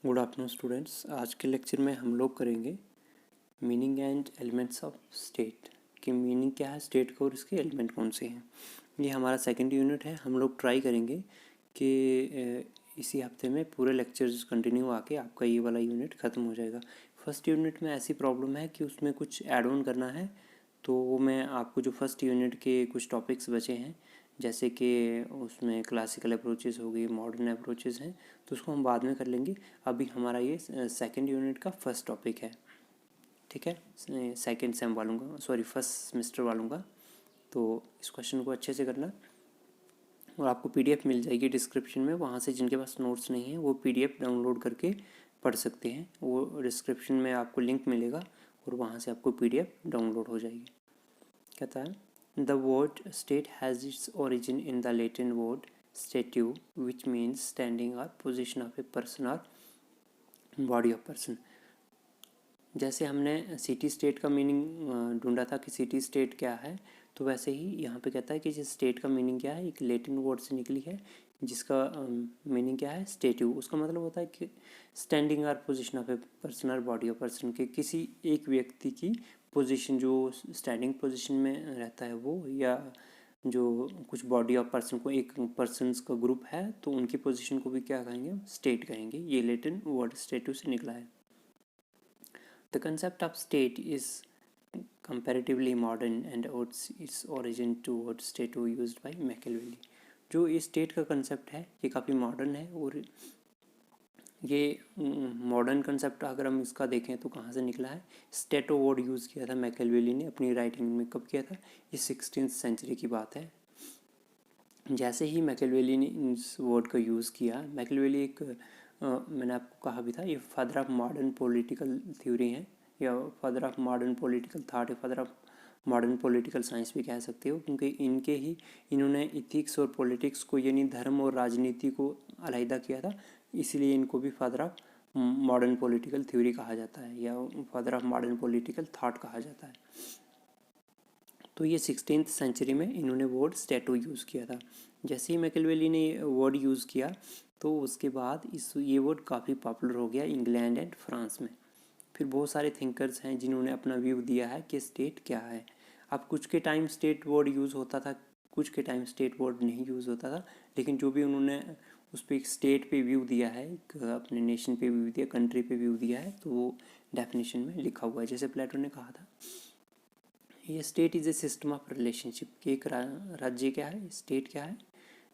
Good afternoon students. आज के lecture में हम लोग करेंगे meaning and elements of state कि मीनिंग क्या है स्टेट का और इसके एलिमेंट कौन से हैं। ये हमारा सेकंड यूनिट है। हम लोग ट्राई करेंगे कि इसी हफ्ते में पूरे लेक्चर्स कंटिन्यू आके आपका ये वाला यूनिट ख़त्म हो जाएगा। फर्स्ट यूनिट में ऐसी प्रॉब्लम है कि उसमें कुछ ऐड ऑन करना है, तो वो मैं आपको जो फर्स्ट यूनिट के कुछ टॉपिक्स बचे हैं, जैसे कि उसमें क्लासिकल अप्रोचेस हो गई, मॉडर्न अप्रोचेस हैं, तो उसको हम बाद में कर लेंगे। अभी हमारा ये सेकंड यूनिट का फर्स्ट टॉपिक है, ठीक है, सेकंड सेम वालों का, सॉरी फर्स्ट सेमेस्टर वालों का। तो इस क्वेश्चन को अच्छे से करना और आपको पीडीएफ मिल जाएगी डिस्क्रिप्शन में। वहाँ से जिनके पास नोट्स नहीं है वो पीडीएफ डाउनलोड करके पढ़ सकते हैं। वो डिस्क्रिप्शन में आपको लिंक मिलेगा और वहाँ से आपको पीडीएफ डाउनलोड हो जाएगी। कहता है the word state has its origin in the Latin word statue which means standing or position of a person or body of person. जैसे हमने सिटी स्टेट का मीनिंग ढूंढा था कि सिटी स्टेट क्या है, तो वैसे ही यहाँ पे कहता है कि जिस स्टेट का मीनिंग क्या है, एक लैटिन वर्ड से निकली है जिसका मीनिंग क्या है, स्टेट्यू। उसका मतलब होता है कि स्टैंडिंग और position of a person or body of person, के किसी एक व्यक्ति की पोजीशन जो स्टैंडिंग पोजीशन में रहता है वो, या जो कुछ बॉडी ऑफ पर्सन को, एक पर्सनस का ग्रुप है तो उनकी पोजीशन को भी क्या कहेंगे, स्टेट कहेंगे। ये लैटिन वर्ड स्टेट्यू से निकला है। The concept of state is comparatively modern and owes its origin to word statue used by Machiavelli। जो ये स्टेट का कंसेप्ट है ये काफ़ी मॉडर्न है, और ये मॉडर्न कंसेप्ट अगर हम इसका देखें तो कहाँ से निकला है, स्टेटो वर्ड यूज़ किया था मैकियावेली ने अपनी राइटिंग में। कब किया था, ये 16th सेंचुरी की बात है। जैसे ही मैकियावेली ने इस वर्ड का यूज़ किया, मैकियावेली एक मैंने आपको कहा भी था ये father of modern political theory है, या father of modern political thought, या father of modern political science भी कह सकते हो, क्योंकि इन्होंने इथिक्स और पॉलिटिक्स को यानी धर्म और राजनीति को अलहदा किया था, इसलिए इनको भी father of modern political theory कहा जाता है, या father of modern political thought कहा जाता है। तो ये 16th सेंचुरी में इन्होंने वर्ड स्टैटू यूज़ किया था। जैसे ही मैकियावेली ने वर्ड यूज़ किया तो उसके बाद ये वर्ड काफ़ी पॉपुलर हो गया इंग्लैंड एंड फ्रांस में। फिर बहुत सारे थिंकर्स हैं जिन्होंने अपना व्यू दिया है कि स्टेट क्या है। अब कुछ के टाइम स्टेट वर्ड यूज़ होता था, कुछ के टाइम स्टेट वर्ड नहीं यूज़ होता था, लेकिन जो भी उन्होंने उस पर एक स्टेट पे व्यू दिया है, अपने नेशन पे व्यू दिया, कंट्री पे व्यू दिया है, तो वो डेफिनेशन में लिखा हुआ है। जैसे प्लेटो ने कहा था ये state is A system of relationship, कि एक राज्य क्या है, स्टेट क्या है,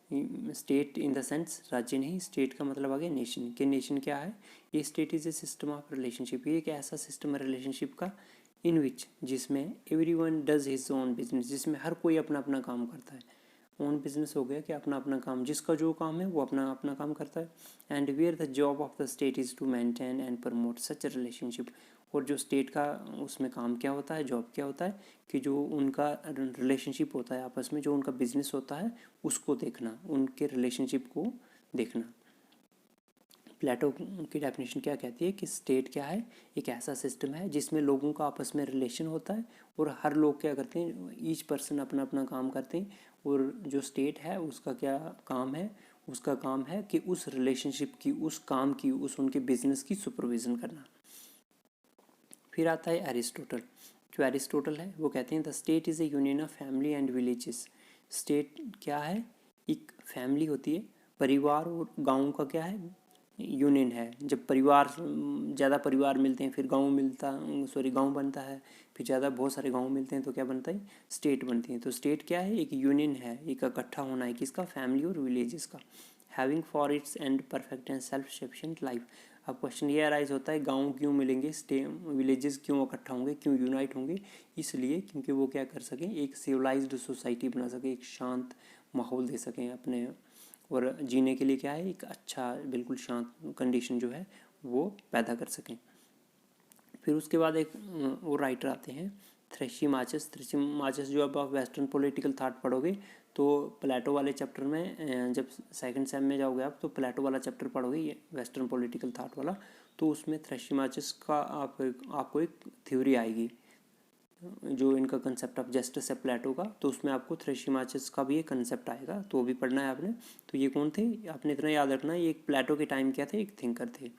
स्टेट इन द सेंस राज्य नहीं, स्टेट का मतलब आ गया नेशन, के नेशन क्या है, ये state is A system of relationship. ये एक ऐसा सिस्टम है रिलेशनशिप का इन विच, जिसमें every one does his own business, जिसमें हर कोई अपना अपना काम करता है। ओन बिजनेस हो गया कि अपना अपना काम, जिसका जो काम है वो अपना अपना काम करता है। And where the job of the state is to maintain and promote such relationship. और जो स्टेट का उसमें काम क्या होता है, जॉब क्या होता है, कि जो उनका रिलेशनशिप होता है आपस में, जो उनका बिजनेस होता है उसको देखना, उनके रिलेशनशिप को देखना। प्लेटो की डेफिनेशन क्या कहती है कि स्टेट क्या है, एक ऐसा सिस्टम है जिसमें लोगों का आपस में रिलेशन होता है और हर लोग क्या करते हैं, ईच पर्सन अपना अपना काम करते हैं, और जो स्टेट है उसका क्या काम है, उसका काम है कि उस रिलेशनशिप की, उस काम की, उस उनके बिजनेस की सुपरविज़न करना। फिर आता है एरिस्टोटल। जो एरिस्टोटल है वो कहते हैं the state is A union of family and villages. State क्या है, एक फैमिली होती है, परिवार और गाँव का क्या है, यूनियन है। जब परिवार, ज़्यादा परिवार मिलते हैं फिर गाँव बनता है, फिर ज़्यादा बहुत सारे गाँव मिलते हैं तो क्या बनता है, स्टेट बनती है। तो स्टेट क्या है, एक यूनियन है, एक इकट्ठा होना है किसका, फैमिली और विलेजेस का। Having for its and perfect and self sufficient life. अब क्वेश्चन ये अराइज होता है गांव क्यों मिलेंगे, विलेजेस क्यों इकट्ठा होंगे, क्यों यूनाइट होंगे, इसलिए क्योंकि वो क्या कर सकें, एक सिविलाइज्ड सोसाइटी बना सकें, एक शांत माहौल दे सकें अपने, और जीने के लिए क्या है, एक अच्छा बिल्कुल शांत कंडीशन जो है वो पैदा कर सकें। फिर उसके बाद एक और राइटर आते हैं थ्रेशिमाचस। थ्रेशिमाचस जो अब आप वेस्टर्न पॉलिटिकल थाट पढ़ोगे तो प्लेटो वाले चैप्टर में, जब सेकंड सेम में जाओगे आप तो प्लेटो वाला चैप्टर पढ़ोगे, ये वेस्टर्न पॉलिटिकल थाट वाला, तो उसमें थ्रेशिमाचस का आपको एक थ्योरी आएगी, जो इनका कंसेप्ट ऑफ जस्टिस है प्लेटो का, तो उसमें आपको थ्रेशिमाचस का भी एक कंसेप्ट आएगा, तो वो भी पढ़ना है आपने। तो ये कौन थे, आपने इतना याद रखना है, ये एक प्लेटो के टाइम क्या थे, एक थिंकर थे।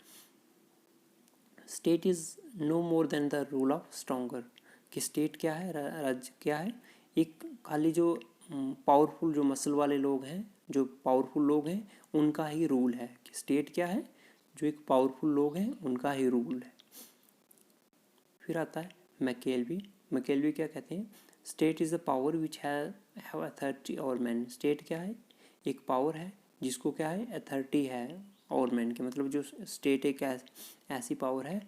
State is no more than the rule of stronger, कि स्टेट क्या है, राज्य क्या है, एक खाली जो पावरफुल जो मसल वाले लोग हैं, जो पावरफुल लोग हैं उनका ही रूल है। कि स्टेट क्या है, जो एक पावरफुल लोग हैं उनका ही रूल है। फिर आता है मैकेलबी। मैकेलबी क्या कहते हैं, state is the power which have authority over man. State क्या है, एक पावर है जिसको क्या है, अथॉरिटी है ओवर मैन के, मतलब जो स्टेट एक ऐसी पावर है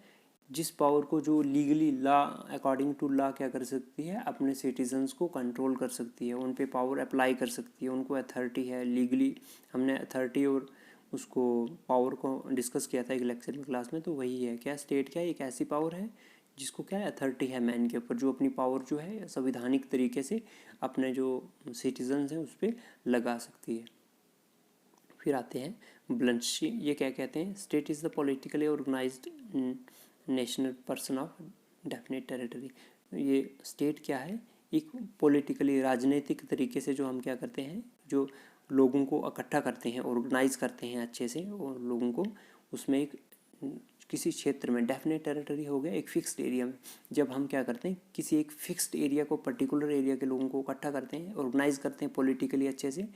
जिस पावर को जो legally law according to law क्या कर सकती है, अपने सिटीजन्स को कंट्रोल कर सकती है, उन पे पावर अप्लाई कर सकती है, उनको अथॉरिटी है लीगली। हमने अथॉरिटी और उसको पावर को डिस्कस किया था एक लेक्चर में क्लास में, तो वही है क्या, स्टेट क्या है, एक ऐसी पावर है जिसको क्या है, अथॉरिटी है मैन के ऊपर, जो अपनी पावर जो है संविधानिक तरीके से अपने जो सिटीजन्स हैं उस पर लगा सकती है। फिर आते हैं ब्लंशी। ये क्या कहते हैं, state is the politically organized national person of definite territory. ये स्टेट क्या है, एक पॉलिटिकली राजनीतिक तरीके से जो हम क्या करते हैं, जो लोगों को इकट्ठा करते हैं, ऑर्गेनाइज करते हैं अच्छे से, और लोगों को उसमें एक किसी क्षेत्र में, डेफिनेट टेरिटरी हो गया एक फिक्स्ड एरिया में, जब हम क्या करते हैं किसी एक फिक्स्ड एरिया को, पर्टिकुलर एरिया के लोगों को इकट्ठा करते हैं, ऑर्गेनाइज करते हैं पॉलिटिकली अच्छे से,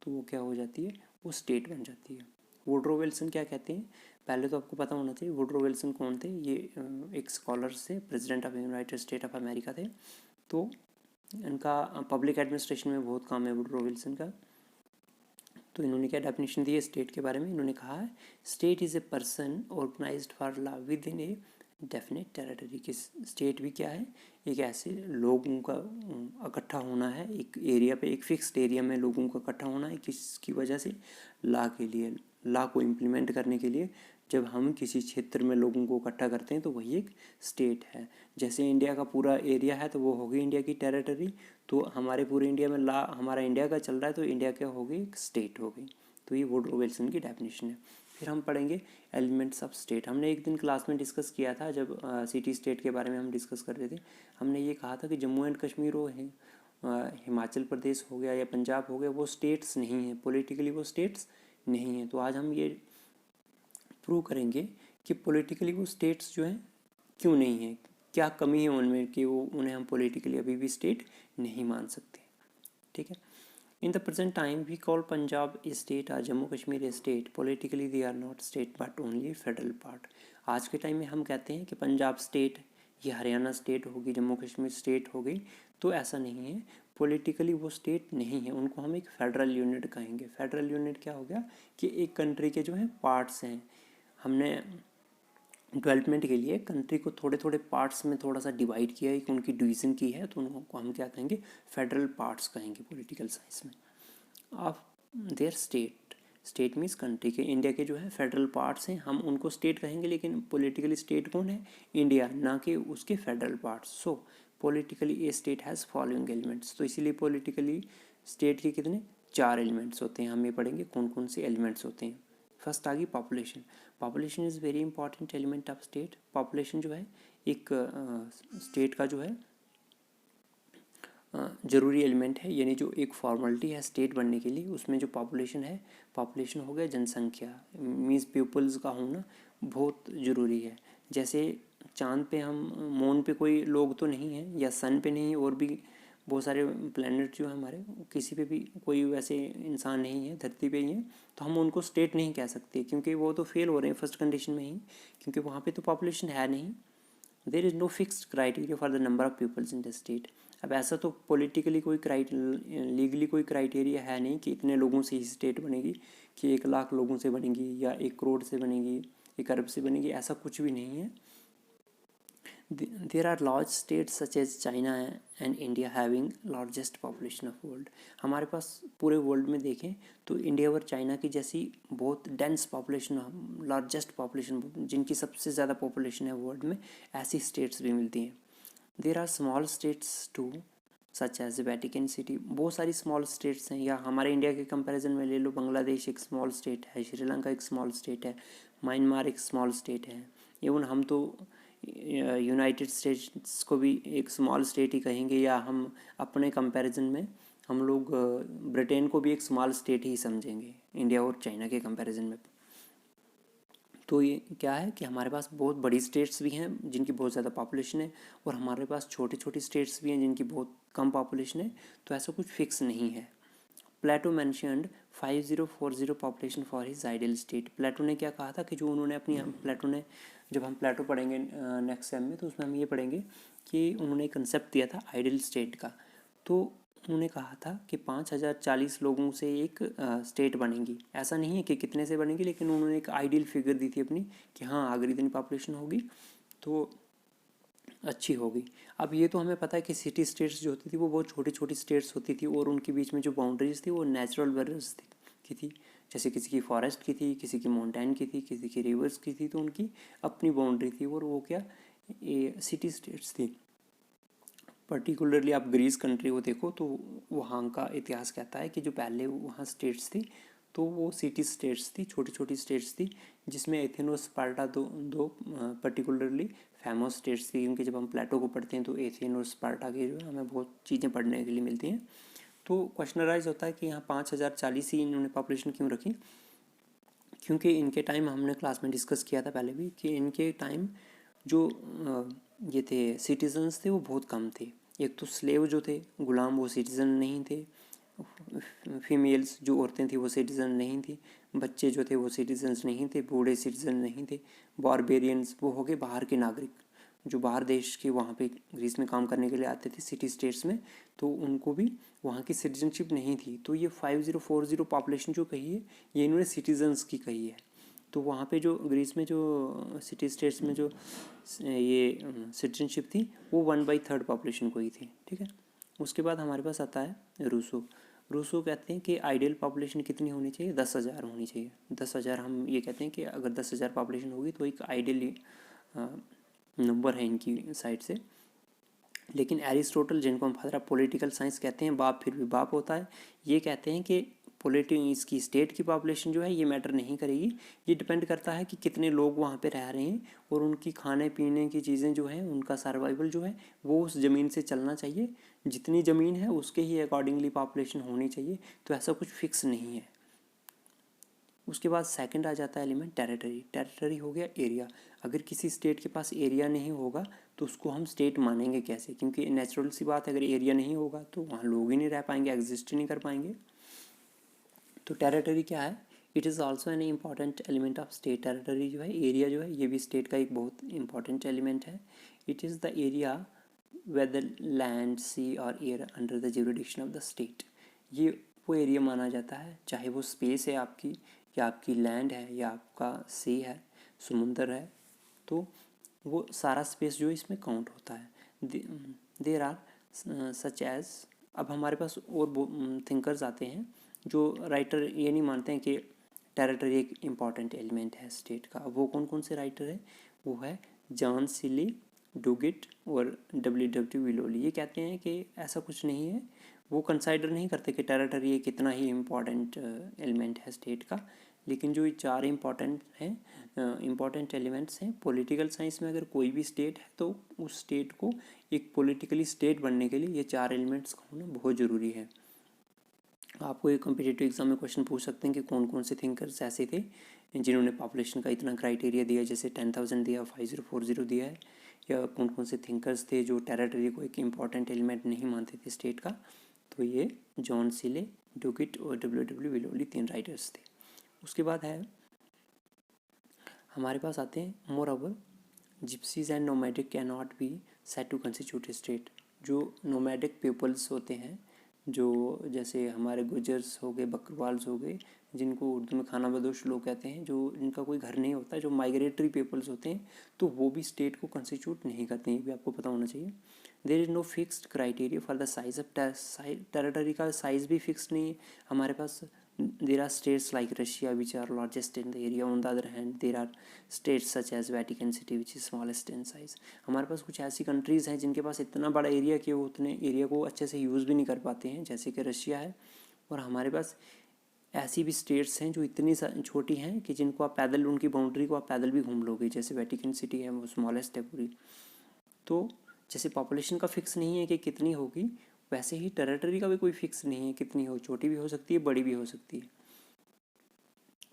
तो वो क्या हो जाती है, वो स्टेट बन जाती है। वुडरो विल्सन क्या कहते हैं, पहले तो आपको पता होना चाहिए वुडरो विल्सन कौन थे। ये एक स्कॉलर थे, president of United state of America थे। तो इनका पब्लिक एडमिनिस्ट्रेशन में बहुत काम है वुडरो विल्सन का। तो इन्होंने क्या डेफिनेशन दी है स्टेट के बारे में, इन्होंने कहा है state is a person organized for law within a definite territory. कि स्टेट भी क्या है, एक ऐसे लोगों का इकट्ठा होना है एक एरिया पे, एक फिक्स्ड एरिया में लोगों का इकट्ठा होना है, किसकी वजह से, लॉ के लिए, लॉ को इम्प्लीमेंट करने के लिए। जब हम किसी क्षेत्र में लोगों को इकट्ठा करते हैं तो वही एक स्टेट है। जैसे इंडिया का पूरा एरिया है तो वो होगी इंडिया की टेरिटरी, तो हमारे पूरे इंडिया में लॉ हमारा इंडिया का चल रहा है तो इंडिया क्या होगी, एक स्टेट होगी। तो ये वुडरो विल्सन की डेफिनेशन है। फिर हम पढ़ेंगे एलिमेंट्स ऑफ स्टेट। हमने एक दिन क्लास में डिस्कस किया था, जब सिटी स्टेट के बारे में हम डिस्कस कर रहे थे। हमने ये कहा था कि जम्मू एंड कश्मीर हो, हिमाचल प्रदेश हो गया या पंजाब हो गया, वो स्टेट्स नहीं हैं, पॉलिटिकली वो स्टेट्स नहीं हैं। तो आज हम ये प्रूव करेंगे कि पॉलिटिकली वो स्टेट्स जो हैं क्यों नहीं हैं, क्या कमी है उनमें कि वो उन्हें हम पॉलिटिकली अभी भी स्टेट नहीं मान सकते। ठीक है। In the present time we call Punjab a state और Jammu Kashmir a state, politically they are not state but only federal part. आज के टाइम में हम कहते हैं कि पंजाब स्टेट, ये हरियाणा स्टेट होगी, जम्मू कश्मीर स्टेट हो गई, तो ऐसा नहीं है, पॉलिटिकली वो स्टेट नहीं है, उनको हम एक फेडरल यूनिट कहेंगे। फेडरल यूनिट क्या हो गया कि एक कंट्री के जो है पार्ट्स हैं, हमने डेवलपमेंट के लिए कंट्री को थोड़े थोड़े पार्ट्स में थोड़ा सा डिवाइड किया है, कि उनकी डिवीज़न की है, तो उनको हम क्या कहेंगे, फेडरल पार्ट्स कहेंगे पॉलिटिकल साइंस में। Of their state, state means country के, इंडिया के जो है फेडरल पार्ट्स हैं, हम उनको स्टेट कहेंगे, लेकिन पॉलिटिकली स्टेट कौन है, इंडिया, ना कि उसके federal parts. So politically A state has following elements. तो इसीलिए पॉलिटिकली स्टेट के कितने, 4 एलिमेंट्स होते हैं। हम ये पढ़ेंगे कौन कौन से एलिमेंट्स होते हैं। फर्स्ट आ गई population. Population is very important element of state. Population जो है एक स्टेट का जो है ज़रूरी एलिमेंट है, यानी जो एक फॉर्मेलिटी है स्टेट बनने के लिए, उसमें जो पॉपुलेशन है, पॉपुलेशन हो गया जनसंख्या, मीन्स पीपल्स का होना बहुत ज़रूरी है। जैसे चांद पे हम, मून पे कोई लोग तो नहीं हैं, या सन पे नहीं, और भी बहुत सारे प्लैनेट जो हैं हमारे, किसी पे भी कोई वैसे इंसान नहीं है, धरती पे ही है, तो हम उनको स्टेट नहीं कह सकते, क्योंकि वो तो फेल हो रहे हैं फर्स्ट कंडीशन में ही, क्योंकि वहाँ पे तो पॉपुलेशन है नहीं। There is no fixed criteria for the number of peoples in the state. अब ऐसा तो पॉलिटिकली कोई लीगली कोई क्राइटेरिया है नहीं कि इतने लोगों से ही स्टेट बनेगी, कि 1 लाख लोगों से बनेगी, या 1 करोड़ से बनेगी, 1 अरब से बनेगी, ऐसा कुछ भी नहीं है। There are large states such as China and India having largest population of world. हमारे पास पूरे वर्ल्ड में देखें तो इंडिया और चाइना की जैसी बहुत डेंस पॉपुलेशन, लार्जेस्ट पॉपुलेशन, जिनकी सबसे ज़्यादा पॉपुलेशन है वर्ल्ड में, ऐसी स्टेट्स भी मिलती हैं। There are small states too such as Vatican city. बहुत सारी स्मॉल स्टेट्स हैं, या हमारे इंडिया के कंपैरिजन में ले लो, बांग्लादेश एक स्मॉल स्टेट है, श्रीलंका एक स्मॉल स्टेट है, म्यांमार एक स्मॉल स्टेट है, इवन हम तो यूनाइटेड स्टेट्स को भी एक स्मॉल स्टेट ही कहेंगे, या हम अपने कंपैरिजन में हम लोग ब्रिटेन को भी एक स्मॉल स्टेट ही समझेंगे इंडिया और चाइना के कंपैरिजन में। तो ये क्या है कि हमारे पास बहुत बड़ी स्टेट्स भी हैं जिनकी बहुत ज़्यादा पॉपुलेशन है, और हमारे पास छोटी छोटी स्टेट्स भी हैं जिनकी बहुत कम पॉपुलेशन है, तो ऐसा कुछ फिक्स नहीं है। Plato mentioned 5040 population for his ideal state. Plato ने क्या कहा था कि जो उन्होंने अपनी, प्लेटो ने, जब हम प्लेटो पढ़ेंगे नेक्स्ट सेम में, तो उसमें हम ये पढ़ेंगे कि उन्होंने एक कंसेप्ट दिया था आइडियल स्टेट का। तो उन्होंने कहा था कि 5040 लोगों से एक स्टेट बनेगी। ऐसा नहीं है कि कितने से बनेगी, लेकिन उन्होंने एक आइडियल फिगर दी थी अपनी कि हाँ अगर इतनी पॉपुलेशन होगी तो अच्छी होगी। अब ये तो हमें पता है कि सिटी स्टेट्स जो होती थी वो बहुत छोटी छोटी स्टेट्स होती थी, और उनके बीच में जो बाउंड्रीज थी वो नेचुरल बैरियर्स की थी। जैसे किसी की फॉरेस्ट की थी, किसी की माउंटेन की थी, किसी की रिवर्स की थी, तो उनकी अपनी बाउंड्री थी, और वो क्या, ये सिटी स्टेट्स थी। पर्टिकुलरली आप ग्रीस कंट्री को देखो तो वहाँ का इतिहास कहता है कि जो पहले वहाँ स्टेट्स थी तो वो सिटी स्टेट्स थी, छोटी छोटी स्टेट्स थी, जिसमें एथेन और स्पार्टा दो पर्टिकुलरली फेमस स्टेट्स थी। क्योंकि जब हम प्लेटो को पढ़ते हैं तो एथेन और स्पार्टा के जो है हमें बहुत चीज़ें पढ़ने के लिए मिलती हैं। तो क्वेश्चन राइज होता है कि यहाँ 5040 ही इन्होंने पॉपुलेशन क्यों रखी, क्योंकि इनके टाइम हमने क्लास में डिस्कस किया था पहले भी कि इनके टाइम जो ये थे सिटीजन्स थे वो बहुत कम थे। एक तो स्लेव जो थे, गुलाम, वो सिटीज़न नहीं थे। फीमेल्स जो औरतें थी वो सिटीज़न नहीं थी। बच्चे जो थे वो सिटीजन्स नहीं थे। बूढ़े सिटीज़न नहीं थे। बारबेरियंस वो हो गए बाहर के नागरिक जो बाहर देश के वहाँ पे ग्रीस में काम करने के लिए आते थे सिटी स्टेट्स में, तो उनको भी वहाँ की सिटीजनशिप नहीं थी। तो ये 5040 पॉपुलेशन जो कही है ये इन्होंने सिटीजन्स की कही है। तो वहाँ पे जो ग्रीस में जो सिटी स्टेट्स में जो ये सिटीजनशिप थी वो 1/3 पॉपुलेशन को ही थी। ठीक है। उसके बाद हमारे पास आता है रूसो। रूसो कहते हैं कि आइडियल पॉपुलेशन कितनी होनी चाहिए, 10,000 होनी चाहिए। 10,000 हम ये कहते हैं कि अगर 10,000 पॉपुलेशन होगी तो एक आइडियल नंबर है इनकी साइड से। लेकिन एरिस्टोटल, जिनको हम फर्दर पॉलिटिकल साइंस कहते हैं, बाप फिर भी बाप होता है, ये कहते हैं कि इसकी स्टेट की पॉपुलेशन जो है ये मैटर नहीं करेगी। ये डिपेंड करता है कि कितने लोग वहाँ पे रह रहे हैं, और उनकी खाने पीने की चीज़ें जो हैं, उनका सर्वाइवल जो है वो उस ज़मीन से चलना चाहिए। जितनी ज़मीन है उसके ही अकॉर्डिंगली पॉपुलेशन होनी चाहिए। तो ऐसा कुछ फिक्स नहीं है। उसके बाद सेकंड आ जाता है एलिमेंट टेरिटरी। टेरिटरी हो गया एरिया। अगर किसी स्टेट के पास एरिया नहीं होगा तो उसको हम स्टेट मानेंगे कैसे, क्योंकि नेचुरल सी बात है, अगर एरिया नहीं होगा तो वहाँ लोग ही नहीं रह पाएंगे, एग्जिस्ट ही नहीं कर पाएंगे। तो टेरिटरी क्या है, it is also an important element of state. Territory जो है, एरिया जो है, ये भी स्टेट का एक बहुत इंपॉर्टेंट एलिमेंट है। It is the area whether land, sea और air under the jurisdiction of the state. ये वो एरिया माना जाता है, चाहे वो स्पेस है आपकी, या आपकी लैंड है, या आपका सी है, समुंदर है, तो वो सारा स्पेस जो इसमें काउंट होता है। देर आर सच एज, अब हमारे पास और थिंकर्स आते हैं जो राइटर ये नहीं मानते हैं कि टेरिटरी एक इम्पॉर्टेंट एलिमेंट है स्टेट का। वो कौन कौन से राइटर है, वो है जॉन सीली, डुगिट और W विलोली। ये कहते हैं कि ऐसा कुछ नहीं है, वो कंसाइडर नहीं करते कि टेरिटरी एक इतना ही इम्पॉर्टेंट एलिमेंट है स्टेट का। लेकिन जो ये चार इम्पॉर्टेंट एलिमेंट्स हैं, पॉलिटिकल साइंस में अगर कोई भी स्टेट है तो उस स्टेट को एक पॉलिटिकली स्टेट बनने के लिए ये चार एलिमेंट्स का होना बहुत ज़रूरी है। आपको एक कॉम्पिटिटिव एग्जाम में क्वेश्चन पूछ सकते हैं कि कौन कौन से थिंकर्स ऐसे थे जिन्होंने पॉपुलेशन का इतना क्राइटेरिया दिया, जैसे 10,000 दिया, 5040 दिया है, या कौन कौन से थिंकर्स थे जो टेरिटरी को एक इम्पॉर्टेंट एलिमेंट नहीं मानते थे स्टेट का। तो ये जॉन सीले, डुगिट और W विलोली 3 राइटर्स थे। उसके बाद है हमारे पास आते हैं moreover gypsies and nomadic can not be said to constitute state. जो नोमैडिक पीपल्स होते हैं, जो जैसे हमारे गुजर्स हो गए, बकरवाल्स हो गए, जिनको उर्दू में खाना बदोश लोग कहते हैं, जो इनका कोई घर नहीं होता, जो माइग्रेटरी पीपल्स होते हैं, तो वो भी स्टेट को कंस्टिट्यूट नहीं करते हैं। ये भी आपको पता होना चाहिए। There is no fixed criteria for the size of territory का साइज़ भी फिक्स नहीं है हमारे पास। There are states like Russia which are largest in the area. On the other hand, there are states such as Vatican City which is smallest in size. हमारे पास कुछ ऐसी countries हैं जिनके पास इतना बड़ा एरिया कि वो उतने एरिया को अच्छे से यूज़ भी नहीं कर पाते हैं, जैसे कि रशिया है। और हमारे पास ऐसी भी स्टेट्स हैं जो इतनी छोटी हैं कि जिनको आप पैदल, उनकी बाउंड्री को आप पैदल भी घूम लोगे, जैसे वेटिकन सिटी है, वो स्मॉलेस्ट है पूरी। तो जैसे पॉपुलेशन का फिक्स नहीं है कि कितनी होगी, वैसे ही टेरिटरी का भी कोई फिक्स नहीं है कितनी हो, छोटी भी हो सकती है, बड़ी भी हो सकती है।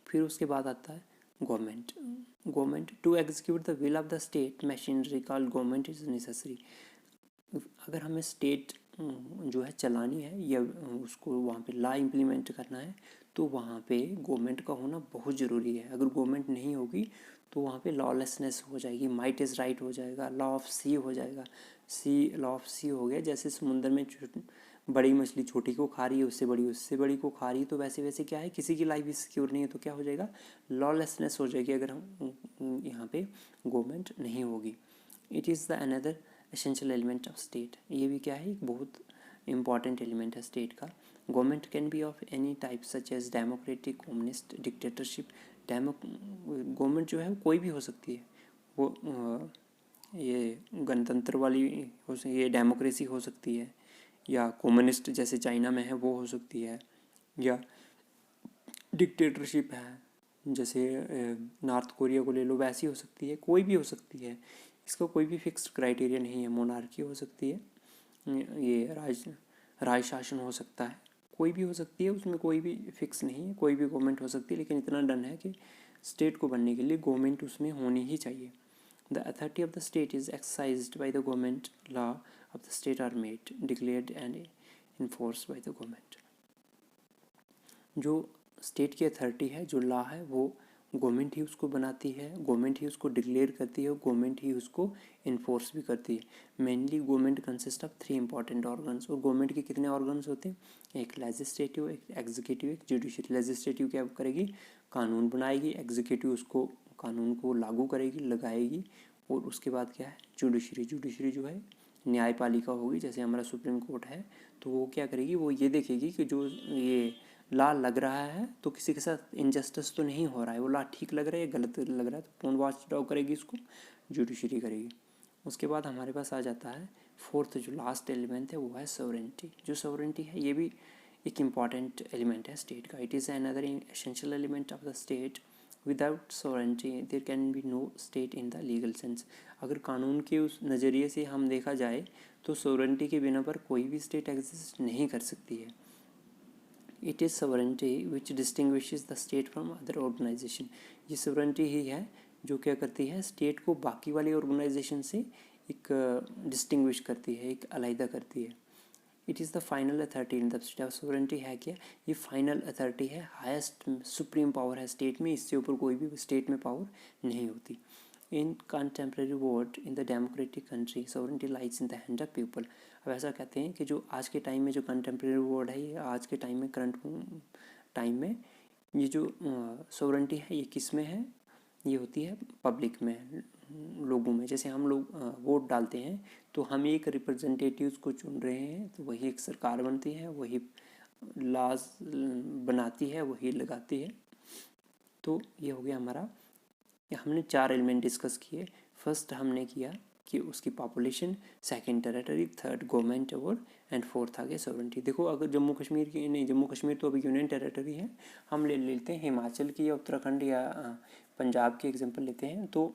फिर उसके बाद आता है government. Government to execute the will of the state machinery called government is necessary. अगर हमें स्टेट जो है चलानी है या उसको वहाँ पे लॉ इम्प्लीमेंट करना है तो वहाँ पे गवर्नमेंट का होना बहुत ज़रूरी है। अगर गवर्नमेंट नहीं होगी तो वहाँ पे लॉलेसनेस हो जाएगी, माइट इज़ राइट हो जाएगा, लॉ ऑफ सी हो जाएगा। लॉ ऑफ सी हो गया, जैसे समुद्र में बड़ी मछली छोटी को खा रही है, उससे बड़ी को खा रही है, तो वैसे वैसे क्या है, किसी की लाइफ सिक्योर नहीं है तो क्या हो जाएगा, लॉलेसनेस हो जाएगी अगर हम यहाँ पे गवर्नमेंट नहीं होगी। It is the another essential element of state. ये भी क्या है, एक बहुत इंपॉर्टेंट एलिमेंट है स्टेट का। Government can be of any type such as democratic, communist, dictatorship. Government जो है कोई भी हो सकती है, वो ये गणतंत्र वाली ये डेमोक्रेसी हो सकती है, या कम्युनिस्ट जैसे चाइना में है वो हो सकती है, या डिक्टेटरशिप है जैसे नॉर्थ कोरिया को ले लो वैसी हो सकती है, कोई भी हो सकती है। इसका कोई भी फिक्स्ड क्राइटेरिया नहीं है। मोनार्की हो सकती है, ये राज शासन हो सकता है, कोई भी हो सकती है, उसमें कोई भी फिक्स नहीं है, कोई भी गवर्नमेंट हो सकती है। लेकिन इतना डन है कि स्टेट को बनने के लिए गवर्नमेंट उसमें होनी ही चाहिए। The authority of the state is exercised by the government. Law of the state are made, declared and enforce by the government. जो स्टेट की अथॉरिटी है, जो लॉ है, वो गवर्नमेंट ही उसको बनाती है, गवर्नमेंट ही उसको डिक्लेयर करती है, गवर्नमेंट ही उसको इन्फोर्स भी करती है। Mainly government consist of 3 important organs. और गवर्नमेंट के कितने ऑर्गन्स होते हैं, एक लेजिस्लेटिव, एक एग्जीक्यूटिव, एक जुडिशरी। लेजिस्लेटिव क्या करेगी, कानून बनाएगी, एग्जीक्यूटिव उसको कानून को लागू करेगी, लगाएगी, और उसके बाद क्या है, जुडिशरी। जुडिशरी जो है न्यायपालिका होगी, जैसे हमारा सुप्रीम कोर्ट है, तो वो क्या करेगी, वो ये देखेगी कि जो ये लॉ लग रहा है तो किसी के साथ इनजस्टिस तो नहीं हो रहा है, वो लॉ ठीक लग रहा है, गलत लग रहा है, तो कौन वॉच डॉग करेगी, इसको जुडिशरी करेगी। उसके बाद हमारे पास आ जाता है फोर्थ, जो लास्ट एलिमेंट है, वो है सॉवरेंटी। जो सॉवरेंटी है ये भी एक इम्पॉर्टेंट एलिमेंट है स्टेट का। It is another essential element of the state. Without sovereignty there can be no state in the legal sense. अगर कानून के उस नज़रिए से हम देखा जाए तो सॉवरेंटी के बिना पर कोई भी स्टेट एग्जिस्ट नहीं कर सकती है। It is sovereignty which distinguishes the state from other organization. ये सॉवरेंटी ही है जो क्या करती है, स्टेट को बाकी वाले ऑर्गेनाइजेशन से एक डिस्टिंग्विश करती है, एक अलहदा करती है। It is the final authority in the state. Sovereignty है क्या, ये फाइनल अथॉरिटी है, हाईएस्ट सुप्रीम पावर है स्टेट में, इससे ऊपर कोई भी स्टेट में पावर नहीं होती। इन contemporary world, in the democratic country, sovereignty lies in the hand of people. अब ऐसा कहते हैं कि जो आज के टाइम में जो कंटेम्प्रेरी वर्ल्ड है, ये आज के टाइम में, करंट टाइम में, ये जो सॉवरेंटी है ये किस में है, ये होती है पब्लिक में, लोगों में। जैसे हम लोग वोट डालते हैं तो हम एक रिप्रेजेंटेटिव्स को चुन रहे हैं, तो वही एक सरकार बनती है, वही लॉज बनाती है, वही लगाती है। तो ये हो गया हमारा, हमने 4 एलिमेंट डिस्कस किए। फर्स्ट हमने किया कि उसकी population, second territory, third government, और एंड फोर्थ आ गया सॉवरेंटी। देखो अगर जम्मू कश्मीर की, नहीं जम्मू कश्मीर तो अभी यूनियन टेरिटरी है, हम ले लेते हैं हिमाचल की या उत्तराखंड या पंजाब की एग्जांपल लेते हैं। तो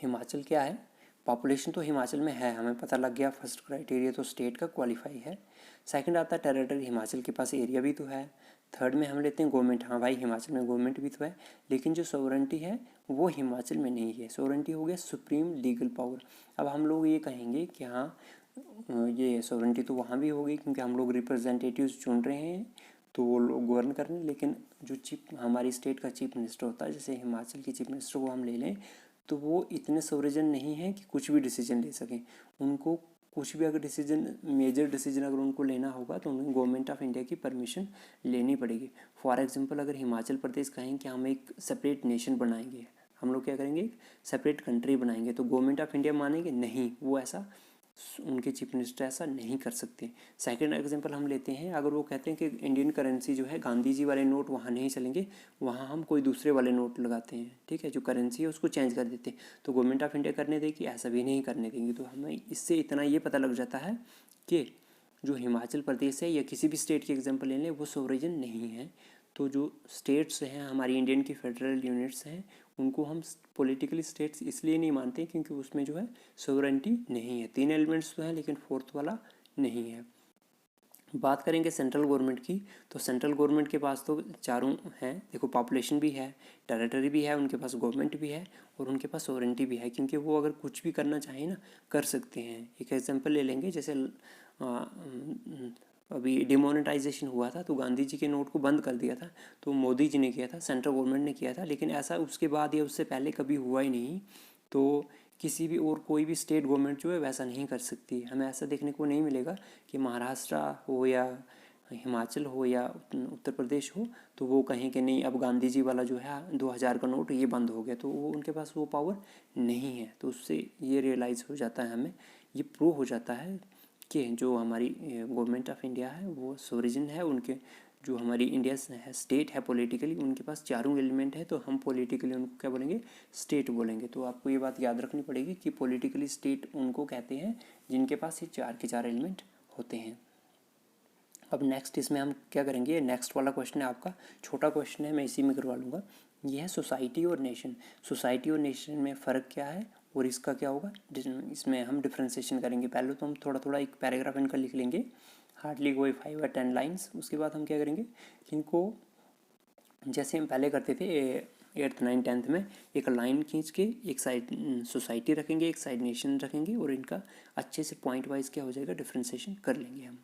हिमाचल क्या है, पॉपुलेशन तो हिमाचल में है, हमें पता लग गया, फर्स्ट क्राइटेरिया तो स्टेट का क्वालिफाई है। सेकंड आता है टेरिटरी, हिमाचल के पास एरिया भी तो है। थर्ड में हम लेते हैं गवर्नमेंट, हाँ भाई हिमाचल में गवर्नमेंट भी तो है, लेकिन जो सॉवरेंटी है वो हिमाचल में नहीं है। सॉवरेंटी हो गया सुप्रीम लीगल पावर। अब हम लोग ये कहेंगे कि हाँ ये सॉवरेंटी तो वहाँ भी होगी क्योंकि हम लोग रिप्रेजेंटेटिव्स चुन रहे हैं तो वो लोग गवर्न कर रहे हैं, लेकिन जो चीफ हमारी स्टेट का चीफ मिनिस्टर होता है, जैसे हिमाचल के चीफ मिनिस्टर को हम ले लें, तो वो इतने सोवरेजन नहीं है कि कुछ भी डिसीजन ले सकें। उनको कुछ भी अगर डिसीजन, मेजर डिसीजन अगर उनको लेना होगा तो उन्हें गवर्नमेंट ऑफ इंडिया की परमिशन लेनी पड़ेगी। फॉर एग्जांपल अगर हिमाचल प्रदेश कहें कि हम एक सेपरेट नेशन बनाएंगे, हम लोग क्या करेंगे, एक सेपरेट कंट्री बनाएंगे, तो गवर्नमेंट ऑफ इंडिया मानेंगे नहीं, वो ऐसा, उनके चीफ मिनिस्टर ऐसा नहीं कर सकते। सेकंड एग्जांपल हम लेते हैं, अगर वो कहते हैं कि इंडियन करेंसी जो है गांधी जी वाले नोट वहाँ नहीं चलेंगे, वहाँ हम कोई दूसरे वाले नोट लगाते हैं, ठीक है, जो करेंसी है उसको चेंज कर देते हैं, तो गवर्नमेंट ऑफ इंडिया करने देगी, ऐसा भी नहीं करने देंगे। तो हमें इससे इतना ये पता लग जाता है कि जो हिमाचल प्रदेश है या किसी भी स्टेट की एग्जाम्पल ले लें, वो सोवरेजन नहीं है। तो जो स्टेट्स हैं हमारी इंडियन की फेडरल यूनिट्स हैं, उनको हम पॉलिटिकली स्टेट्स इसलिए नहीं मानते क्योंकि उसमें जो है सोवरेंटी नहीं है। 3 एलिमेंट्स तो हैं लेकिन फोर्थ वाला नहीं है। बात करेंगे सेंट्रल गवर्नमेंट की, तो सेंट्रल गवर्नमेंट के पास तो चारों हैं। देखो, पॉपुलेशन भी है, टेरिटरी भी है, उनके पास गवर्नमेंट भी है और उनके पास सॉवरेनिटी भी है, क्योंकि वो अगर कुछ भी करना चाहें ना, कर सकते हैं। एक एग्जांपल ले लेंगे, जैसे अभी डिमोनेटाइजेशन हुआ था तो गांधी जी के नोट को बंद कर दिया था, तो मोदी जी ने किया था, सेंट्रल गवर्नमेंट ने किया था, लेकिन ऐसा उसके बाद या उससे पहले कभी हुआ ही नहीं। तो किसी भी और कोई भी स्टेट गवर्नमेंट जो है वैसा नहीं कर सकती। हमें ऐसा देखने को नहीं मिलेगा कि महाराष्ट्र हो या हिमाचल हो या उत्तर प्रदेश हो तो वो कहें कि नहीं, अब गांधी जी वाला जो है 2000 का नोट ये बंद हो गया, तो वो उनके पास वो पावर नहीं है। तो उससे ये रियलाइज़ हो जाता है, हमें ये प्रूव हो जाता है कि जो हमारी गवर्नमेंट ऑफ इंडिया है वो सोरिजिन है, उनके जो हमारी इंडिया है स्टेट है पॉलिटिकली, उनके पास चारों एलिमेंट है, तो हम पॉलिटिकली उनको क्या बोलेंगे, स्टेट बोलेंगे। तो आपको ये बात याद रखनी पड़ेगी कि पॉलिटिकली स्टेट उनको कहते हैं जिनके पास ये चार के चार एलिमेंट होते हैं। अब नेक्स्ट इसमें हम क्या करेंगे, नेक्स्ट वाला क्वेश्चन है आपका, छोटा क्वेश्चन है, मैं इसी में करवा लूँगा। ये है सोसाइटी और नेशन। सोसाइटी और नेशन में फ़र्क क्या है और इसका क्या होगा, इसमें हम डिफ्रेंसिएशन करेंगे। पहले तो हम थोड़ा थोड़ा एक पैराग्राफ इनका लिख लेंगे, हार्डली कोई 5 या 10 लाइन्स। उसके बाद हम क्या करेंगे, इनको जैसे हम पहले करते थे 8th 9th 10th में, एक लाइन खींच के एक साइड सोसाइटी रखेंगे, एक साइड नेशन रखेंगे, और इनका अच्छे से पॉइंट वाइज क्या हो जाएगा, डिफ्रेंसिएशन कर लेंगे हम।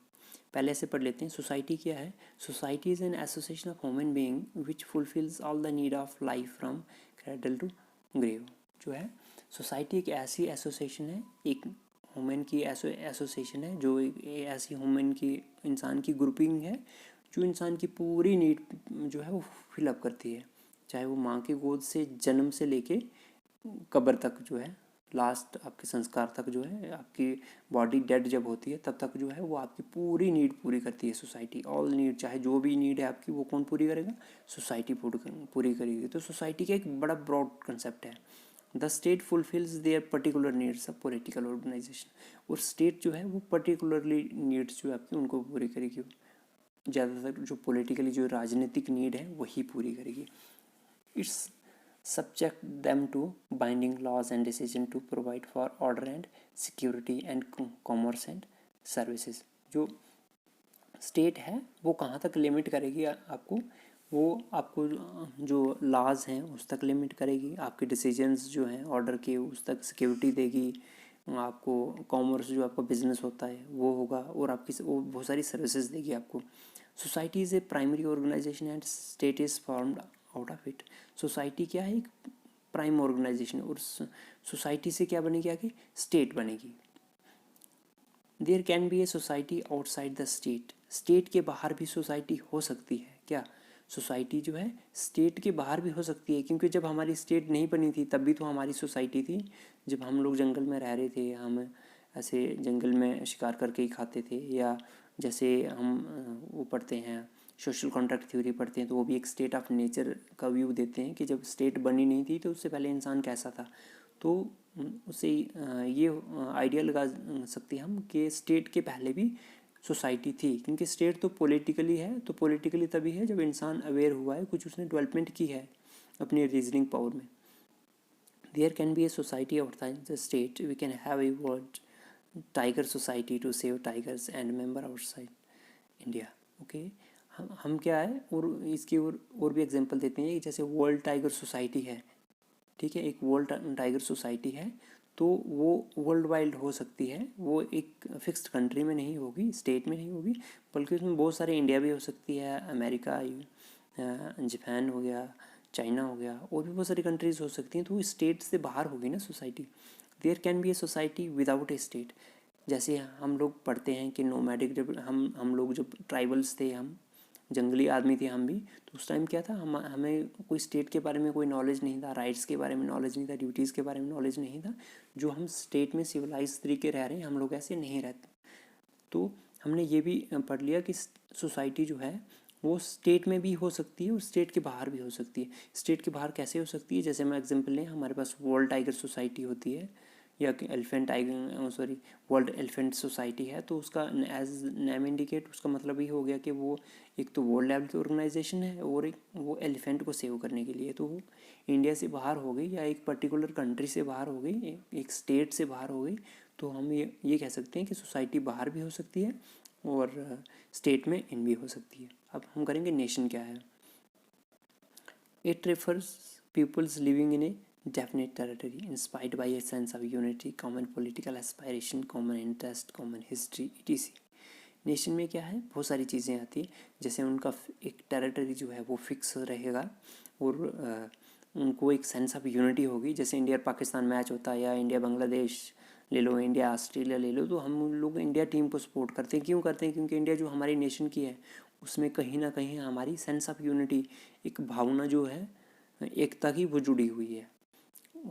पहले ऐसे पढ़ लेते हैं। सोसाइटी क्या है? Society is an association of human being which fulfils all the need of life from cradle to grave. जो है सोसाइटी एक ऐसी एसोसिएशन है, एक ह्यूमन की एसोसिएशन है, जो एक ऐसी ह्यूमन की, इंसान की ग्रुपिंग है जो इंसान की पूरी नीड जो है वो फिलअप करती है, चाहे वो माँ की गोद से जन्म से लेके कब्र तक, जो है लास्ट आपके संस्कार तक, जो है आपकी बॉडी डेड जब होती है तब तक जो है वो आपकी पूरी नीड पूरी करती है सोसाइटी। ऑल नीड, चाहे जो भी नीड है आपकी, वो कौन पूरी करेगा? सोसाइटी पूरी करेगी। तो सोसाइटी का एक बड़ा ब्रॉड कंसेप्ट है। The state fulfils their particular needs of political organization. और स्टेट जो है वो पर्टिकुलरली नीड्स जो है आपकी उनको पूरी करेगी, ज़्यादातर जो पॉलिटिकली जो राजनीतिक नीड है वही पूरी करेगी। It's subject them to binding laws and decision to provide for order and security and commerce and services। जो स्टेट है वो कहाँ तक लिमिट करेगी आपको, वो आपको जो लॉज हैं उस तक लिमिट करेगी, आपके डिसीजंस जो हैं ऑर्डर के उस तक सिक्योरिटी देगी, आपको कॉमर्स जो आपका बिजनेस होता है वो होगा, और आपकी वो बहुत सारी सर्विसेज देगी आपको। Society is a primary organization and state is formed out of it. Society क्या है? एक प्राइम ऑर्गेनाइजेशन, और सोसाइटी से क्या बनेगी आगे? स्टेट बनेगी। There can be a society outside the state. State के बाहर भी सोसाइटी हो सकती है क्या? सोसाइटी जो है स्टेट के बाहर भी हो सकती है, क्योंकि जब हमारी स्टेट नहीं बनी थी तब भी तो हमारी सोसाइटी थी। जब हम लोग जंगल में रह रहे थे, हम ऐसे जंगल में शिकार करके ही खाते थे, या जैसे हम वो पढ़ते हैं सोशल कॉन्ट्रैक्ट थ्योरी पढ़ते हैं, तो वो भी एक स्टेट ऑफ नेचर का व्यू देते हैं कि जब स्टेट बनी नहीं थी तो उससे पहले इंसान कैसा था। तो उससे ये आइडिया लगा सकते हैं हम कि स्टेट के पहले भी सोसाइटी थी, क्योंकि स्टेट तो पॉलिटिकली है, तो पॉलिटिकली तभी है जब इंसान अवेयर हुआ है, कुछ उसने डेवलपमेंट की है अपनी रीजनिंग पावर में। There can be a society outside the state, we can have a world tiger society to save tigers and member outside India. Okay, हम क्या है, और इसकी और भी एग्जांपल देते हैं। जैसे वर्ल्ड टाइगर सोसाइटी है, ठीक है, एक वर्ल्ड टाइगर सोसाइटी है, तो वो वर्ल्ड वाइड हो सकती है, वो एक फिक्स्ड कंट्री में नहीं होगी, स्टेट में नहीं होगी, बल्कि उसमें बहुत सारे, इंडिया भी हो सकती है, अमेरिका, जापान हो गया, चाइना हो गया, और भी बहुत सारी कंट्रीज़ हो सकती हैं। तो वो स्टेट से बाहर होगी ना society. There can be a society without a state. जैसे हम लोग पढ़ते हैं कि नोमैडिक, जब हम लोग जब ट्राइबल्स थे, हम जंगली आदमी थे हम भी, तो उस टाइम क्या था, हमें कोई स्टेट के बारे में कोई नॉलेज नहीं था, राइट्स के बारे में नॉलेज नहीं था, ड्यूटीज़ के बारे में नॉलेज नहीं था। जो हम स्टेट में सिविलाइज तरीके रह रहे हैं, हम लोग ऐसे नहीं रहते। तो हमने ये भी पढ़ लिया कि सोसाइटी जो है वो स्टेट में भी हो सकती है और स्टेट के बाहर भी हो सकती है। स्टेट के बाहर कैसे हो सकती है? जैसे मैं एग्जांपल लें, हमारे पास वर्ल्ड टाइगर सोसाइटी होती है, या elephant tiger world elephant society है, तो उसका एज नेम इंडिकेट, उसका मतलब ये हो गया कि वो एक तो वर्ल्ड लेवल की ऑर्गेनाइजेशन है, और एक वो एलिफेंट को सेव करने के लिए। तो वो इंडिया से बाहर हो गई, या एक पर्टिकुलर कंट्री से बाहर हो गई, एक स्टेट से बाहर हो गई, तो हम ये कह सकते हैं कि सोसाइटी बाहर भी हो सकती है और स्टेट में इन भी हो सकती है। अब हम करेंगे नेशन क्या है। It refers peoples living in a definite territory inspired by a sense of unity, common political aspiration, common interest, common history, etc. Nation में क्या है, बहुत सारी चीज़ें आती हैं, जैसे उनका एक टेरिटरी जो है वो फिक्स रहेगा और उनको एक सेंस ऑफ यूनिटी होगी। जैसे इंडिया पाकिस्तान मैच होता है या इंडिया बांग्लादेश ले लो, इंडिया ऑस्ट्रेलिया ले लो, तो हम लोग इंडिया टीम को सपोर्ट करते हैं। क्यों करते हैं? क्योंकि इंडिया जो हमारी नेशन की है उसमें कहीं ना कहीं हमारी सेंस ऑफ यूनिटी, एक भावना जो है एकता की, वो जुड़ी हुई है।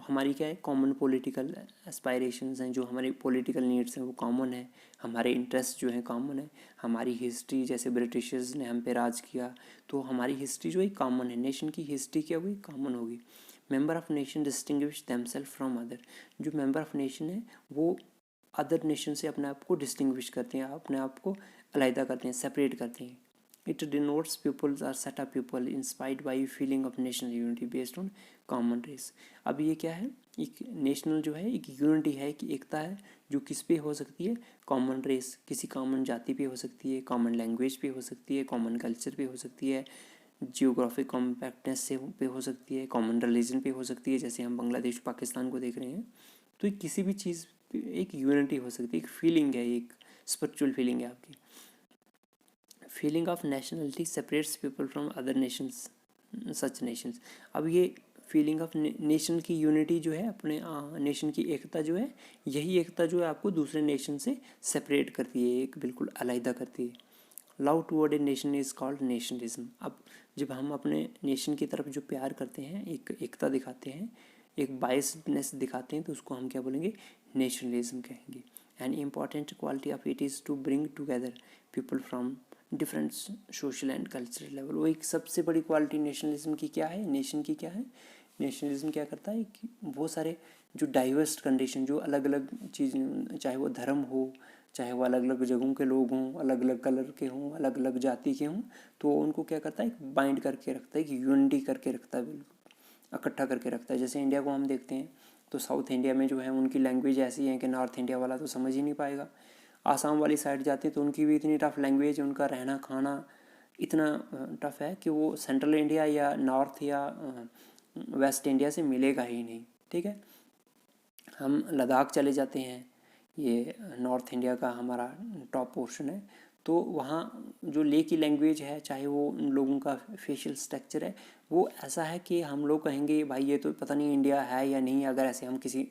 हमारी क्या है, कॉमन पॉलिटिकल एस्पायरेशंस हैं, जो हमारे पॉलिटिकल नीड्स हैं वो कॉमन है, हमारे इंटरेस्ट जो हैं कॉमन है, हमारी हिस्ट्री, जैसे ब्रिटिशर्स ने हम पे राज किया तो हमारी हिस्ट्री जो है कॉमन है, नेशन की हिस्ट्री क्या होगी, कॉमन होगी। Member of nation distinguish themself from other, जो मेंबर ऑफ नेशन है वो अदर नेशन से अपने आप को डिस्टिंग्विश करते हैं, अपने आप को अलहदा करते हैं, सेपरेट करते हैं। It denotes pupils are set up people inspired by a feeling of national unity based on common race। अब ये क्या है, एक नेशनल जो है एक यूनिटी है, एक एकता है जो किस पे हो सकती है, कॉमन रेस, किसी कॉमन जाति पे हो सकती है, कॉमन लैंग्वेज पे हो सकती है, कॉमन कल्चर पे हो सकती है, जियोग्राफिक कॉम्पैक्टनेस से पे हो सकती है, कॉमन रिलीजन पे हो सकती है, जैसे हम बांग्लादेश पाकिस्तान को देख रहे हैं। तो किसी भी चीज़ पे एक यूनिटी हो सकती है, एक फीलिंग है, एक स्पिरिचुअल फीलिंग है आपकी। Feeling of nationality separates people from other Nations, such Nations. अब ये फीलिंग ऑफ नेशन की यूनिटी जो है, अपने नेशन की एकता जो है, यही एकता जो है आपको दूसरे नेशन से सेपरेट करती है, एक बिल्कुल अलहदा करती है। Love toward a nation is called nationalism. अब जब हम अपने नेशन की तरफ जो प्यार करते हैं, एक एकता दिखाते हैं, एक बायसनेस दिखाते हैं, तो उसको हम क्या बोलेंगे, नेशनलिज्म कहेंगे। An important quality of it is to bring together people from different social and cultural level. वो एक सबसे बड़ी क्वालिटी नेशनलिज्म की क्या है, नेशन की क्या है, नेशनलिज्म क्या करता है कि बहुत सारे जो डाइवर्स कंडीशन, जो अलग अलग चीज़, चाहे वो धर्म हो, चाहे वो अलग अलग जगहों के लोग हों, अलग अलग कलर के हों, अलग अलग जाति के हों, तो उनको क्या करता है, बाइंड करके रखता है, कि यूनिटी करके रखता है, बिल्कुल इकट्ठा करके रखता है। जैसे इंडिया को हम देखते हैं तो साउथ इंडिया में जो है उनकी लैंग्वेज ऐसी है कि नॉर्थ इंडिया वाला तो समझ ही नहीं पाएगा। आसाम वाली साइड जाते हैं तो उनकी भी इतनी टफ लैंग्वेज, उनका रहना खाना इतना टफ है कि वो सेंट्रल इंडिया या नॉर्थ या वेस्ट इंडिया से मिलेगा ही नहीं। ठीक है, हम लद्दाख चले जाते हैं, ये नॉर्थ इंडिया का हमारा टॉप पोर्शन है, तो वहाँ जो ले की लैंग्वेज है, चाहे वो उन लोगों का फेशियल स्ट्रक्चर है, वो ऐसा है कि हम लोग कहेंगे भाई ये तो पता नहीं इंडिया है या नहीं। अगर ऐसे हम किसी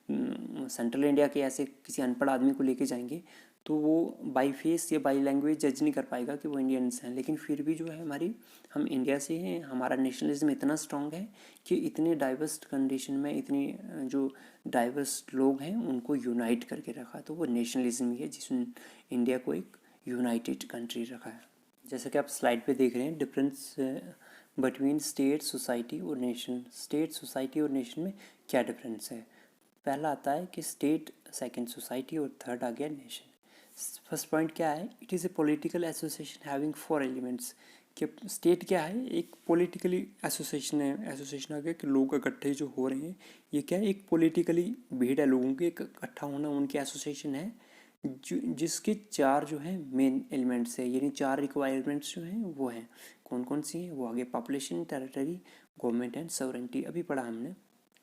सेंट्रल इंडिया के ऐसे किसी अनपढ़ आदमी को लेके जाएंगे तो वो बाई फेस या बाई लैंग्वेज जज नहीं कर पाएगा कि वो इंडियंस हैं। लेकिन फिर भी जो है हमारी, हम इंडिया से हैं, हमारा नेशनलिज्म इतना स्ट्रांग है कि इतने डाइवर्स कंडीशन में इतनी जो डाइवर्स लोग हैं उनको यूनाइट करके रखा। तो वो नेशनलिज्म ही है जिसने इंडिया को एक यूनाइटेड कंट्री रखा है। जैसे कि आप स्लाइड पे देख रहे हैं, डिफरेंस बिटवीन स्टेट, सोसाइटी और नेशन। स्टेट, सोसाइटी और नेशन में क्या डिफरेंस है? पहला आता है कि स्टेट, सेकंड सोसाइटी और थर्ड आ गया नेशन। फर्स्ट पॉइंट क्या है, it is a political association having 4 elements. कि स्टेट क्या है, एक पॉलिटिकली एसोसिएशन है। एसोसिएशन आ गया कि लोग इकट्ठे जो हो रहे हैं, ये क्या है, एक पॉलिटिकली भीड़ है लोगों के इकट्ठा होना, उनके एसोसिएशन है जिसके 4 जो है मेन एलिमेंट्स है, यानी 4 रिक्वायरमेंट्स जो हैं वो हैं। कौन कौन सी हैं वो आगे, population, territory, government and sovereignty, अभी पढ़ा हमने।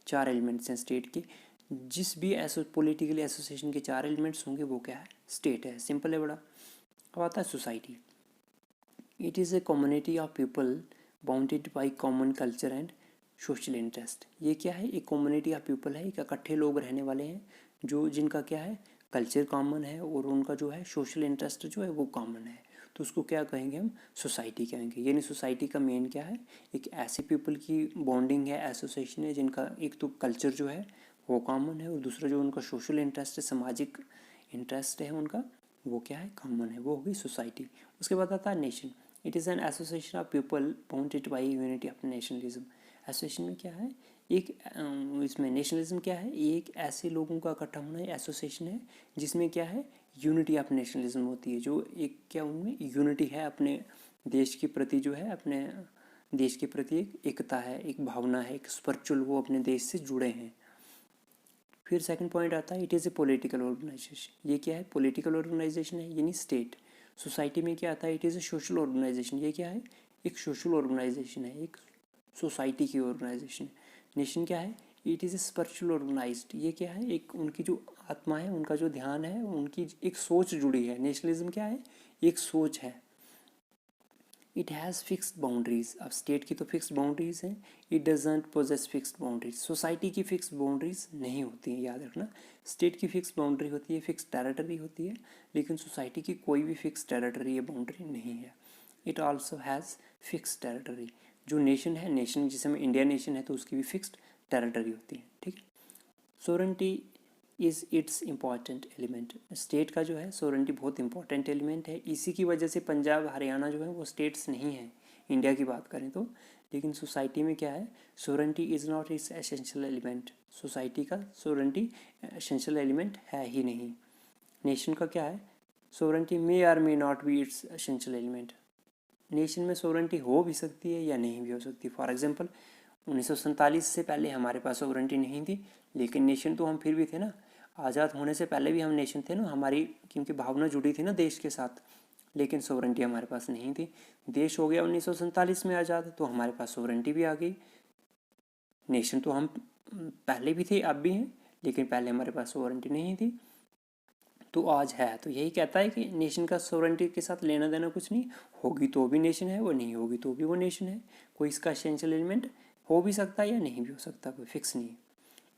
4 एलिमेंट्स हैं स्टेट के। जिस भी पॉलिटिकल एसोसिएशन के 4 एलिमेंट्स होंगे वो क्या है, स्टेट है। सिंपल है बड़ा। अब आता है society. It is a community of people bounded by common culture and social interest. ये क्या है, एक कम्युनिटी ऑफ पीपल है, एक इकट्ठे लोग रहने वाले हैं जो जिनका क्या है, कल्चर कॉमन है और उनका जो है सोशल इंटरेस्ट जो है वो कॉमन है। तो उसको क्या कहेंगे हम, सोसाइटी कहेंगे। यानी सोसाइटी का मेन क्या है, एक ऐसे पीपल की बॉन्डिंग है, एसोसिएशन है जिनका एक तो कल्चर जो है वो कॉमन है और दूसरा जो उनका सोशल इंटरेस्ट है, सामाजिक इंटरेस्ट है उनका, वो क्या है, कॉमन है, वो होगी सोसाइटी। उसके बाद आता है nation. It is an association of people bounded by unity of nationalism. Association में क्या है, एक इसमें नेशनलिज्म क्या है, एक ऐसे लोगों का इकट्ठा होना एसोसिएशन है जिसमें क्या है, यूनिटी ऑफ नेशनलिज्म होती है। जो एक क्या उनमें यूनिटी है, अपने देश के प्रति जो है, अपने देश के प्रति एक एकता है, एक भावना है, एक स्पिरिचुअल, वो अपने देश से जुड़े हैं। फिर सेकंड पॉइंट आता है, it is a political organisation. ये क्या है, पॉलिटिकल ऑर्गेनाइजेशन है, यानी स्टेट। सोसाइटी में क्या आता है, it is a social organisation, ये क्या है, एक सोशल ऑर्गेनाइजेशन है, एक सोसाइटी की ऑर्गेनाइजेशन है। नेशन क्या है, it is a spiritual organised, ये क्या है, एक उनकी जो आत्मा है, उनका जो ध्यान है, उनकी एक सोच जुड़ी है। नेशनलिज्म क्या है, एक सोच है। इट हैज़ फिक्स्ड बाउंड्रीज, अब स्टेट की तो फिक्स्ड बाउंड्रीज हैं, it doesn't possess fixed boundaries. Society की फिक्स्ड बाउंड्रीज नहीं होती हैं, याद रखना। स्टेट की फिक्स्ड बाउंड्री होती है, फिक्स्ड टेरिटरी होती है, लेकिन सोसाइटी की कोई भी फिक्स्ड टेरिटरी या बाउंड्री नहीं है। It also has fixed territory. जो नेशन है, नेशन जिसे में इंडिया नेशन है, तो उसकी भी फिक्स्ड टेरिटरी होती है, ठीक है। Sovereignty is it's important element, state का जो है सोवरेनिटी बहुत इंपॉर्टेंट एलिमेंट है। इसी की वजह से पंजाब हरियाणा जो है वो स्टेट्स नहीं है इंडिया की बात करें तो। लेकिन सोसाइटी में क्या है, sovereignty is not its essential element, society का सोवरेनिटी एसेंशियल एलिमेंट है ही नहीं। नेशन का क्या है, sovereignty may or may not be its essential element. Nation में सोवरेनिटी हो भी सकती है या नहीं भी हो सकती। फॉर एग्जांपल 1947 से पहले हमारे पास सोवरेनिटी नहीं थी, लेकिन नेशन तो हम फिर भी थे ना। आज़ाद होने से पहले भी हम नेशन थे ना, हमारी क्योंकि भावना जुड़ी थी ना देश के साथ, लेकिन सोवरेनिटी हमारे पास नहीं थी। देश हो गया 1947 में आज़ाद, तो हमारे पास सोवरेनिटी भी आ गई। नेशन तो हम पहले भी थे, अब भी हैं, लेकिन पहले हमारे पास सोवरेनिटी नहीं थी, तो आज है। तो यही कहता है कि नेशन का सोवरेनिटी के साथ लेना देना कुछ नहीं, होगी तो भी नेशन है, वो नहीं होगी तो भी वो नेशन है। कोई इसका एसेंशियल एलिमेंट हो भी सकता है या नहीं भी हो सकता, कोई फिक्स नहीं है।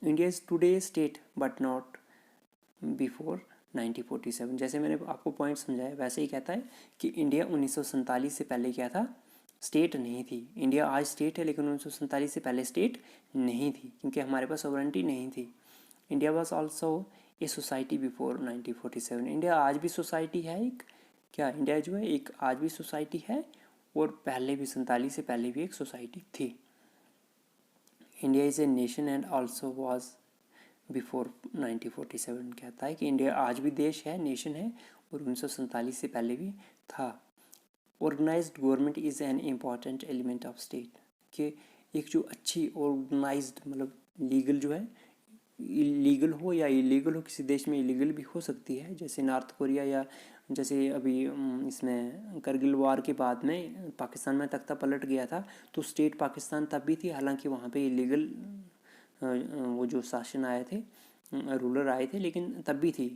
India is today state but not before 1947। जैसे मैंने आपको पॉइंट समझाया, वैसे ही कहता है कि इंडिया 1947 से पहले क्या था, स्टेट नहीं थी। इंडिया आज स्टेट है, लेकिन 1947 से पहले स्टेट नहीं थी, क्योंकि हमारे पास सोवरेनिटी नहीं थी। India was also a society before 1947। India आज भी सोसाइटी है एक, क्या इंडिया जो है एक आज भी सोसाइटी है, और पहले भी 47 से पहले भी एक सोसाइटी थी। India is a nation and also was before 1947। कहता है कि इंडिया आज भी देश है, नेशन है, और 1947 से पहले भी था। Organised government is an important element of state, कि एक जो अच्छी ऑर्गेनाइज्ड मतलब लीगल जो है, इलीगल हो या इलीगल हो, किसी देश में इलीगल भी हो सकती है, जैसे नॉर्थ कोरिया, या जैसे अभी इसमें करगिल वार के बाद में पाकिस्तान में तख्ता पलट गया था, तो स्टेट पाकिस्तान तब भी थी, हालांकि वहाँ पे इलीगल वो जो शासन आए थे, रूलर आए थे, लेकिन तब भी थी।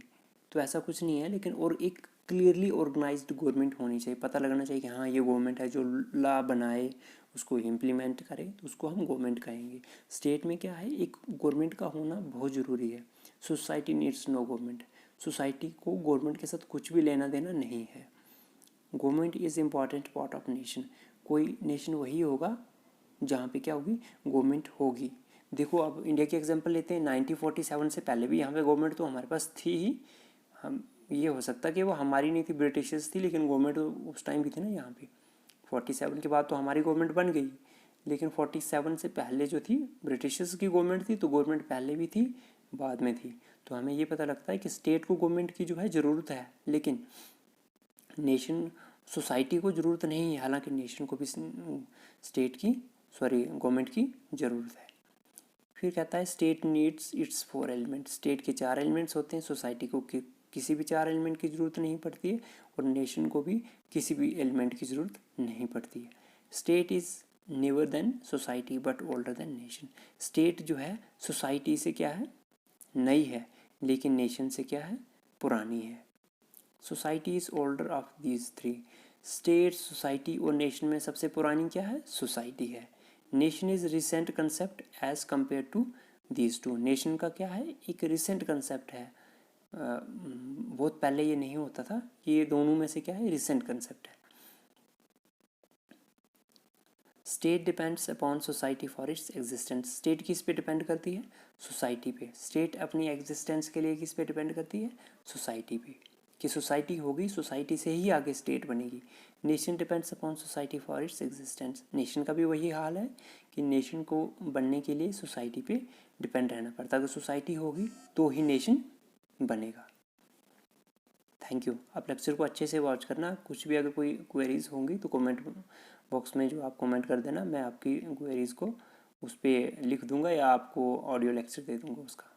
तो ऐसा कुछ नहीं है, लेकिन और एक क्लियरली ऑर्गेनाइज्ड गवर्नमेंट होनी चाहिए, पता लगना चाहिए कि हाँ ये गवर्नमेंट है, जो लॉ बनाए उसको इम्प्लीमेंट करे, तो उसको हम गवर्नमेंट कहेंगे। स्टेट में क्या है, एक गवर्नमेंट का होना बहुत ज़रूरी है। Society needs no government, society को गवर्नमेंट के साथ कुछ भी लेना देना नहीं है। Government is important part of nation, कोई नेशन वही होगा जहाँ पे क्या होगी, गवर्नमेंट होगी। देखो अब इंडिया की एग्जांपल लेते हैं, 1947 से पहले भी यहाँ पे गवर्नमेंट तो हमारे पास थी ही। हम ये हो सकता कि वो हमारी नहीं थी, ब्रिटिशर्स थी, लेकिन गवर्नमेंट तो उस टाइम भी थी ना यहाँ पे। 47 के बाद तो हमारी गवर्नमेंट बन गई, लेकिन 47 से पहले जो थी ब्रिटिशर्स की गवर्नमेंट थी, तो गवर्नमेंट पहले भी थी बाद में थी। तो हमें ये पता लगता है कि स्टेट को गवर्नमेंट की जो है ज़रूरत है, लेकिन नेशन सोसाइटी को ज़रूरत नहीं है, हालांकि नेशन को भी स्टेट की गवर्नमेंट की ज़रूरत है। फिर कहता है state needs it's 4 element, state के 4 एलिमेंट्स होते हैं, सोसाइटी को किसी भी 4 एलिमेंट की ज़रूरत नहीं पड़ती है, और नेशन को भी किसी भी एलिमेंट की ज़रूरत नहीं पड़ती है। State is newer than society but older than nation, state जो है सोसाइटी से क्या है, नई है, लेकिन नेशन से क्या है, पुरानी है। Society is older of these 3, state, society और नेशन में सबसे पुरानी क्या है, सोसाइटी है। Nation is recent concept as compare to these 2, nation का क्या है, एक रिसेंट कंसेप्ट है, बहुत पहले ये नहीं होता था, ये दोनों में से क्या है, रिसेंट कंसेप्ट है। State depends upon society for its existence, state किस पे डिपेंड करती है, सोसाइटी पे। स्टेट अपनी एग्जिस्टेंस के लिए किस पे डिपेंड करती है, सोसाइटी पे, कि सोसाइटी होगी, सोसाइटी से ही आगे स्टेट बनेगी। Nation depends upon society for its existence, nation का भी वही हाल है कि नेशन को बनने के लिए सोसाइटी पे डिपेंड रहना पड़ता है। अगर सोसाइटी होगी तो ही नेशन बनेगा। Thank you. आप लेक्चर को अच्छे से वॉच करना, कुछ भी अगर कोई क्वेरीज होंगी तो कमेंट बॉक्स में जो आप कमेंट कर देना, मैं आपकी क्वेरीज को उस पर लिख दूंगा या आपको ऑडियो लेक्चर दे दूंगा उसका।